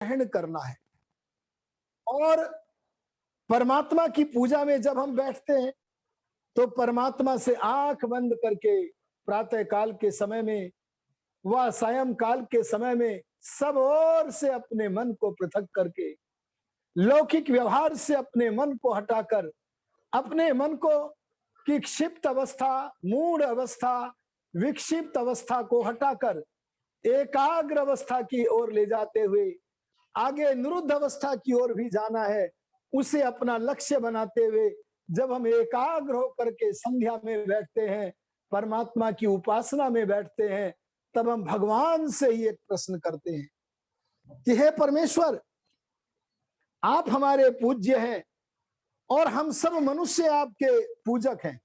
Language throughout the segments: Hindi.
ग्रहण करना है। और परमात्मा की पूजा में जब हम बैठते हैं तो परमात्मा से आंख बंद करके प्रातः काल के समय में व सायं काल के समय में सब ओर से अपने मन को पृथक करके लौकिक व्यवहार से अपने मन को हटाकर अपने मन को की क्षिप्त अवस्था, मूढ़ अवस्था, विक्षिप्त अवस्था को हटाकर एकाग्र अवस्था की ओर ले जाते हुए आगे निरुद्ध अवस्था की ओर भी जाना है, उसे अपना लक्ष्य बनाते हुए जब हम एकाग्र होकर के संध्या में बैठते हैं, परमात्मा की उपासना में बैठते हैं, तब हम भगवान से ही एक प्रश्न करते हैं कि हे परमेश्वर, आप हमारे पूज्य हैं और हम सब मनुष्य आपके पूजक हैं।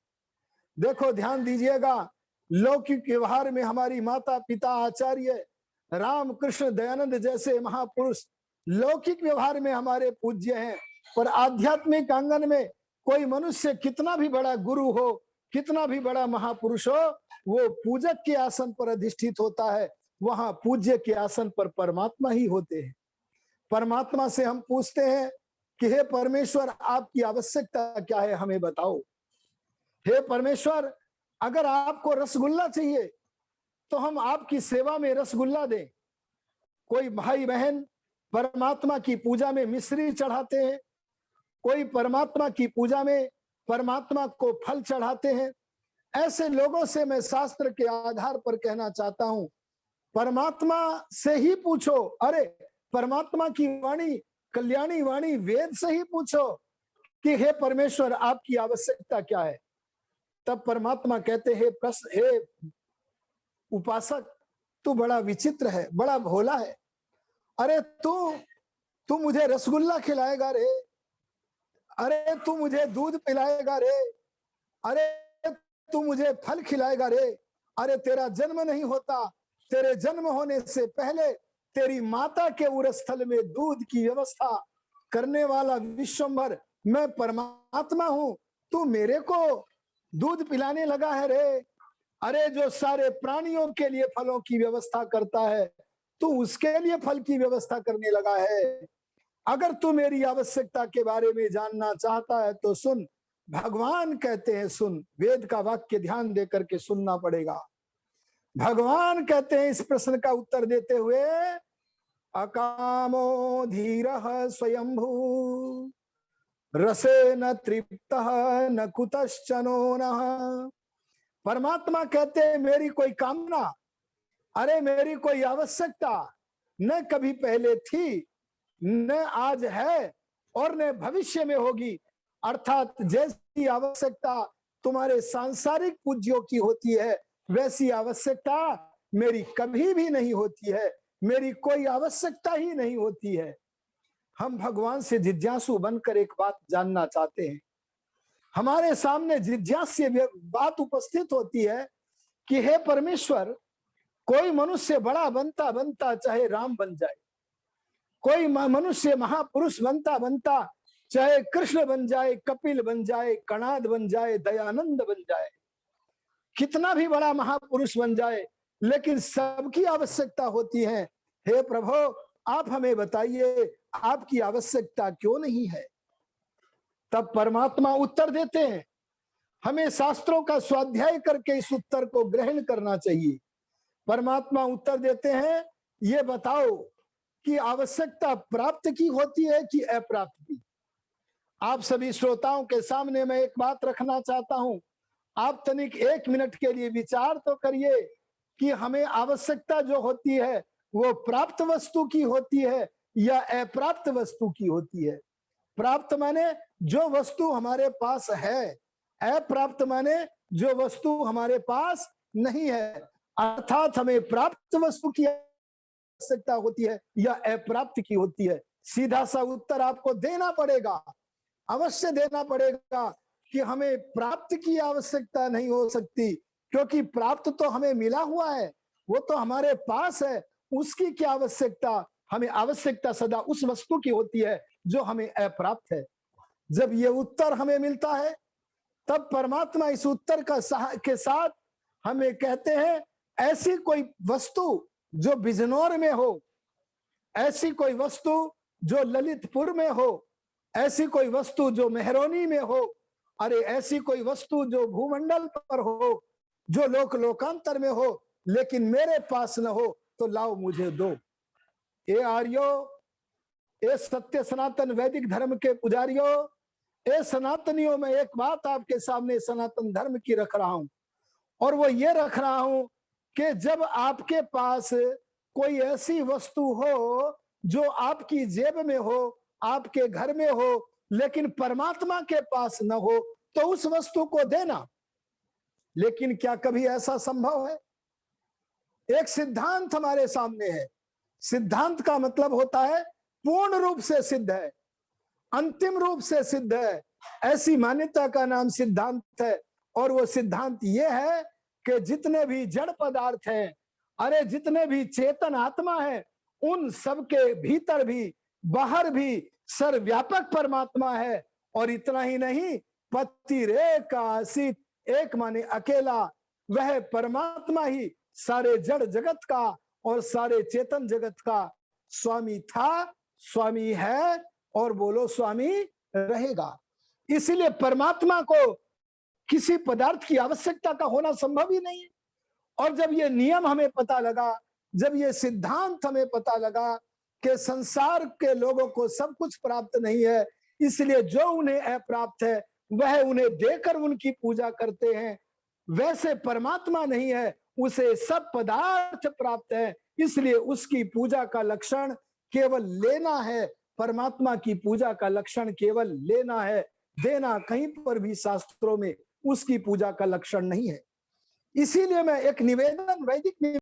देखो, ध्यान दीजिएगा, लौकिक व्यवहार में हमारी माता पिता आचार्य राम कृष्ण दयानंद जैसे महापुरुष लौकिक व्यवहार में हमारे पूज्य हैं, पर आध्यात्मिक आंगन में कोई मनुष्य कितना भी बड़ा गुरु हो, कितना भी बड़ा महापुरुष हो, वो पूजक के आसन पर अधिष्ठित होता है, वहां पूज्य के आसन पर परमात्मा ही होते हैं। परमात्मा से हम पूछते हैं कि हे परमेश्वर, आपकी आवश्यकता क्या है, हमें बताओ। हे परमेश्वर, अगर आपको रसगुल्ला चाहिए तो हम आपकी सेवा में रसगुल्ला दें। कोई भाई बहन परमात्मा की पूजा में मिश्री चढ़ाते हैं, कोई परमात्मा की पूजा में परमात्मा को फल चढ़ाते हैं। ऐसे लोगों से मैं शास्त्र के आधार पर कहना चाहता हूं, परमात्मा से ही पूछो। अरे, परमात्मा की वाणी, कल्याणी वाणी वेद से ही पूछो कि हे परमेश्वर, आपकी आवश्यकता क्या है। तब परमात्मा कहते हैं, प्रश्न, हे उपासक, तू बड़ा विचित्र है, बड़ा भोला है। अरे तू मुझे रसगुल्ला खिलाएगा रे, अरे तू मुझे दूध पिलाएगा रे, अरे तू मुझे फल खिलाएगा रे। अरे तेरा जन्म नहीं होता, तेरे जन्म होने से पहले तेरी माता के उरस्थल में दूध की व्यवस्था करने वाला विश्वम्भर मैं परमात्मा हूं, तू मेरे को दूध पिलाने लगा है रे। अरे जो सारे प्राणियों के लिए फलों की व्यवस्था करता है, तू उसके लिए फल की व्यवस्था करने लगा है। अगर तू मेरी आवश्यकता के बारे में जानना चाहता है तो सुन। भगवान कहते हैं सुन, वेद का वाक्य ध्यान दे करके सुनना पड़ेगा। भगवान कहते हैं इस प्रश्न का उत्तर देते हुए, अकामो धीरः स्वयंभू रसे न तृप्तः न कुतश्चनो नः। परमात्मा कहते हैं मेरी कोई कामना, अरे मेरी कोई आवश्यकता न कभी पहले थी, न आज है और न भविष्य में होगी। अर्थात जैसी आवश्यकता तुम्हारे सांसारिक पूज्यों की होती है, वैसी आवश्यकता मेरी कभी भी नहीं होती है, मेरी कोई आवश्यकता ही नहीं होती है। हम भगवान से जिज्ञासु बनकर एक बात जानना चाहते हैं। हमारे सामने जिज्ञास्य बात उपस्थित होती है कि हे परमेश्वर, कोई मनुष्य बड़ा बनता बनता चाहे राम बन जाए, कोई मनुष्य महापुरुष बनता बनता चाहे कृष्ण बन जाए, कपिल बन जाए, कणाद बन जाए, दयानंद बन जाए, कितना भी बड़ा महापुरुष बन जाए, लेकिन सबकी आवश्यकता होती है। हे प्रभु, आप हमें बताइए आपकी आवश्यकता क्यों नहीं है। तब परमात्मा उत्तर देते हैं, हमें शास्त्रों का स्वाध्याय करके इस उत्तर को ग्रहण करना चाहिए। परमात्मा उत्तर देते हैं, ये बताओ कि आवश्यकता प्राप्त की होती है कि अप्राप्त की। आप सभी श्रोताओं के सामने मैं एक बात रखना चाहता हूं, आप तनिक 1 मिनट के लिए विचार तो करिए कि हमें आवश्यकता जो होती है वो प्राप्त वस्तु की होती है या अप्राप्त वस्तु की होती है। प्राप्त माने जो वस्तु हमारे पास है, अप्राप्त माने जो वस्तु हमारे पास नहीं है। अर्थात हमें प्राप्त वस्तु की आवश्यकता होती है या अप्राप्त की होती है। सीधा सा उत्तर आपको देना पड़ेगा, अवश्य देना पड़ेगा कि हमें प्राप्त की आवश्यकता नहीं हो सकती, क्योंकि प्राप्त तो हमें मिला हुआ है, वो तो हमारे पास है। उसकी क्या आवश्यकता, हमें आवश्यकता सदा उस वस्तु की होती है जो हमें अप्राप्त है। जब ये उत्तर हमें मिलता है तब परमात्मा इस उत्तर के साथ हमें कहते हैं, ऐसी कोई वस्तु जो बिजनौर में हो, ऐसी कोई वस्तु जो ललितपुर में हो, ऐसी कोई वस्तु जो मेहरौनी में हो, अरे ऐसी कोई वस्तु जो भूमंडल पर हो, जो लोक लोकांतर में हो, लेकिन मेरे पास न हो, तो लाओ मुझे दो। ए आर्यो, ए सत्य सनातन वैदिक धर्म के पुजारियों, ए सनातनियों, में एक बात आपके सामने सनातन धर्म की रख रहा हूं, और वो ये रख रहा हूं कि जब आपके पास कोई ऐसी वस्तु हो जो आपकी जेब में हो, आपके घर में हो, लेकिन परमात्मा के पास न हो, तो उस वस्तु को देना। लेकिन क्या कभी ऐसा संभव है? एक सिद्धांत हमारे सामने है। सिद्धांत का मतलब होता है पूर्ण रूप से सिद्ध है, अंतिम रूप से सिद्ध है। ऐसी मान्यता का नाम सिद्धांत है। और वो सिद्धांत ये है कि जितने भी जड़ पदार्थ हैं, अरे जितने भी चेतन आत्मा है, उन सबके भीतर भी बाहर भी सर्वव्यापक परमात्मा है। और इतना ही नहीं, पतिरेकासित, एक माने अकेला, वह परमात्मा ही सारे जड़ जगत का और सारे चेतन जगत का स्वामी था, स्वामी है, और बोलो स्वामी रहेगा। इसीलिए परमात्मा को किसी पदार्थ की आवश्यकता का होना संभव ही नहीं है। और जब ये नियम हमें पता लगा, जब ये सिद्धांत हमें पता लगा कि संसार के लोगों को सब कुछ प्राप्त नहीं है, इसलिए जो उन्हें अप्राप्त है वह उन्हें देकर उनकी पूजा करते हैं, वैसे परमात्मा नहीं है, उसे सब पदार्थ प्राप्त है, इसलिए उसकी पूजा का लक्षण केवल लेना है। परमात्मा की पूजा का लक्षण केवल लेना है, देना कहीं पर भी शास्त्रों में उसकी पूजा का लक्षण नहीं है। इसीलिए मैं एक निवेदन, वैदिक